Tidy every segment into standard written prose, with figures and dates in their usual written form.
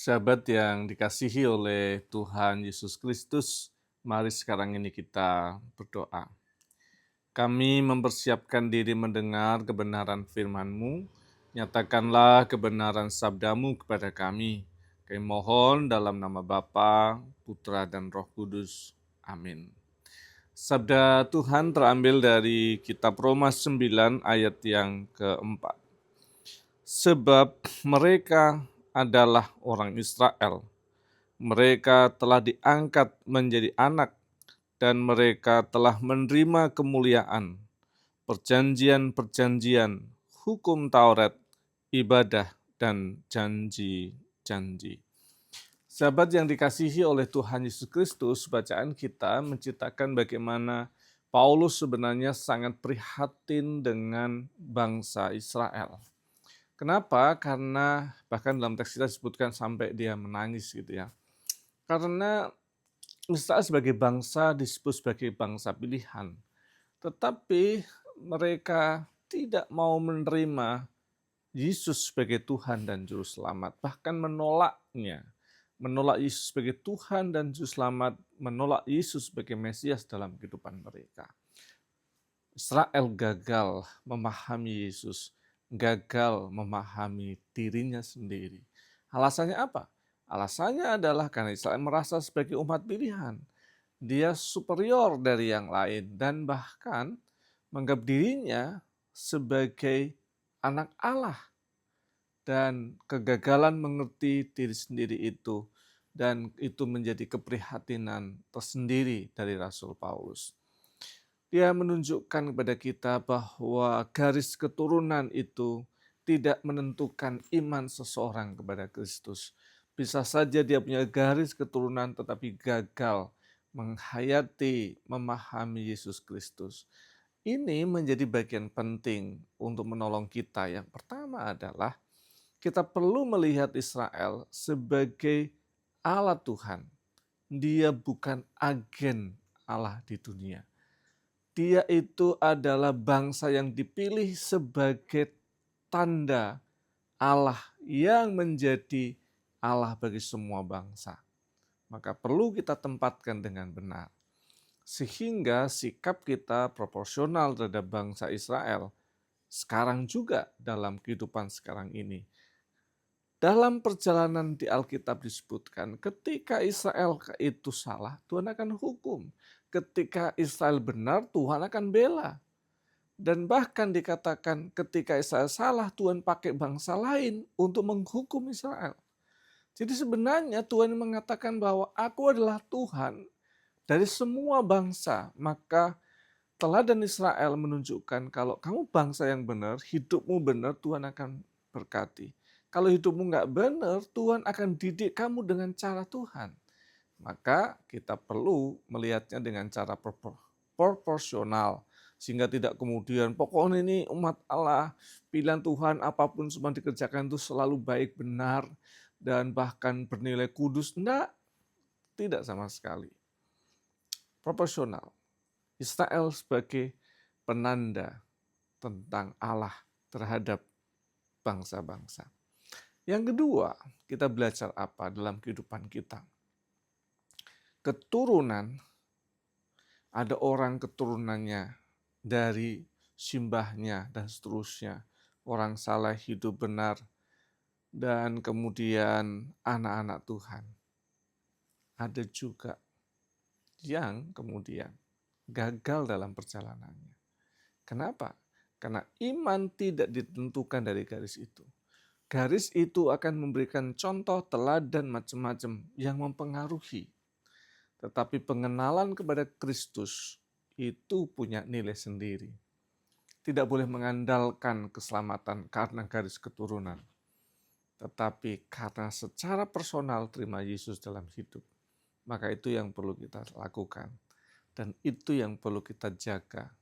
Sahabat yang dikasihi oleh Tuhan Yesus Kristus, mari sekarang ini kita berdoa. Kami mempersiapkan diri mendengar kebenaran firman-Mu, nyatakanlah kebenaran sabdamu kepada kami. Kami mohon dalam nama Bapa, Putra, dan Roh Kudus. Amin. Sabda Tuhan terambil dari kitab Roma 9 ayat yang keempat. Sebab mereka adalah orang Israel. Mereka telah diangkat menjadi anak dan mereka telah menerima kemuliaan, perjanjian-perjanjian, hukum Taurat, ibadah, dan janji-janji. Sahabat yang dikasihi oleh Tuhan Yesus Kristus, bacaan kita menceritakan bagaimana Paulus sebenarnya sangat prihatin dengan bangsa Israel. Kenapa? Karena bahkan dalam teks kita disebutkan sampai dia menangis gitu ya. Karena Israel sebagai bangsa disebut sebagai bangsa pilihan. Tetapi mereka tidak mau menerima Yesus sebagai Tuhan dan Juru Selamat. Bahkan menolaknya. Menolak Yesus sebagai Tuhan dan Juru Selamat. Menolak Yesus sebagai Mesias dalam kehidupan mereka. Israel gagal memahami Yesus. Gagal memahami dirinya sendiri. Alasannya apa? Alasannya adalah karena Israel merasa sebagai umat pilihan. Dia superior dari yang lain dan bahkan menganggap dirinya sebagai anak Allah. Dan kegagalan mengerti diri sendiri itu dan itu menjadi keprihatinan tersendiri dari Rasul Paulus. Dia menunjukkan kepada kita bahwa garis keturunan itu tidak menentukan iman seseorang kepada Kristus. Bisa saja dia punya garis keturunan tetapi gagal menghayati, memahami Yesus Kristus. Ini menjadi bagian penting untuk menolong kita. Yang pertama adalah kita perlu melihat Israel sebagai Allah Tuhan. Dia bukan agen Allah di dunia. Dia itu adalah bangsa yang dipilih sebagai tanda Allah yang menjadi Allah bagi semua bangsa. Maka perlu kita tempatkan dengan benar. Sehingga sikap kita proporsional terhadap bangsa Israel sekarang juga dalam kehidupan sekarang ini. Dalam perjalanan di Alkitab disebutkan, ketika Israel itu salah, Tuhan akan hukum. Ketika Israel benar, Tuhan akan bela. Dan bahkan dikatakan ketika Israel salah, Tuhan pakai bangsa lain untuk menghukum Israel. Jadi sebenarnya Tuhan mengatakan bahwa aku adalah Tuhan dari semua bangsa. Maka teladan Israel menunjukkan kalau kamu bangsa yang benar, hidupmu benar, Tuhan akan berkati. Kalau hidupmu nggak benar, Tuhan akan didik kamu dengan cara Tuhan. Maka kita perlu melihatnya dengan cara proporsional. Sehingga tidak kemudian pokoknya ini umat Allah, pilihan Tuhan apapun semua dikerjakan itu selalu baik, benar, dan bahkan bernilai kudus. Enggak, tidak sama sekali. Proporsional. Israel sebagai penanda tentang Allah terhadap bangsa-bangsa. Yang kedua, kita belajar apa dalam kehidupan kita? Keturunan, ada orang keturunannya dari simbahnya dan seterusnya. Orang saleh hidup benar dan kemudian anak-anak Tuhan. Ada juga yang kemudian gagal dalam perjalanannya. Kenapa? Karena iman tidak ditentukan dari garis itu. Garis itu akan memberikan contoh, teladan, macam-macam yang mempengaruhi. Tetapi pengenalan kepada Kristus itu punya nilai sendiri. Tidak boleh mengandalkan keselamatan karena garis keturunan. Tetapi karena secara personal terima Yesus dalam hidup. Maka itu yang perlu kita lakukan. Dan itu yang perlu kita jaga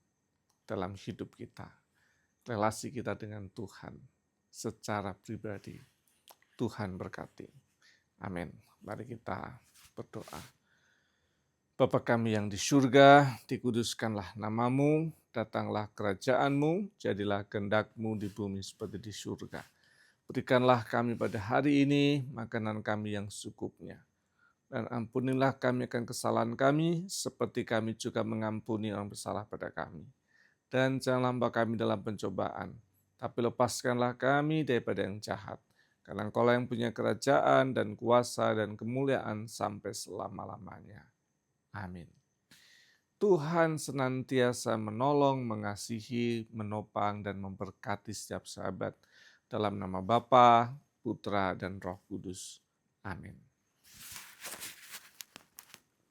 dalam hidup kita. Relasi kita dengan Tuhan secara pribadi. Tuhan berkati. Amin. Mari kita berdoa. Bapa kami yang di surga, dikuduskanlah namamu, datanglah kerajaanmu, jadilah kehendak-Mu di bumi seperti di surga. Berikanlah kami pada hari ini makanan kami yang secukupnya. Dan ampunilah kami akan kesalahan kami, seperti kami juga mengampuni orang bersalah pada kami. Dan janganlah membawa kami dalam pencobaan, tapi lepaskanlah kami daripada yang jahat. Karena Engkaulah yang punya kerajaan dan kuasa dan kemuliaan sampai selama-lamanya. Amin. Tuhan senantiasa menolong, mengasihi, menopang, dan memberkati setiap sahabat. Dalam nama Bapa, Putra, dan Roh Kudus. Amin.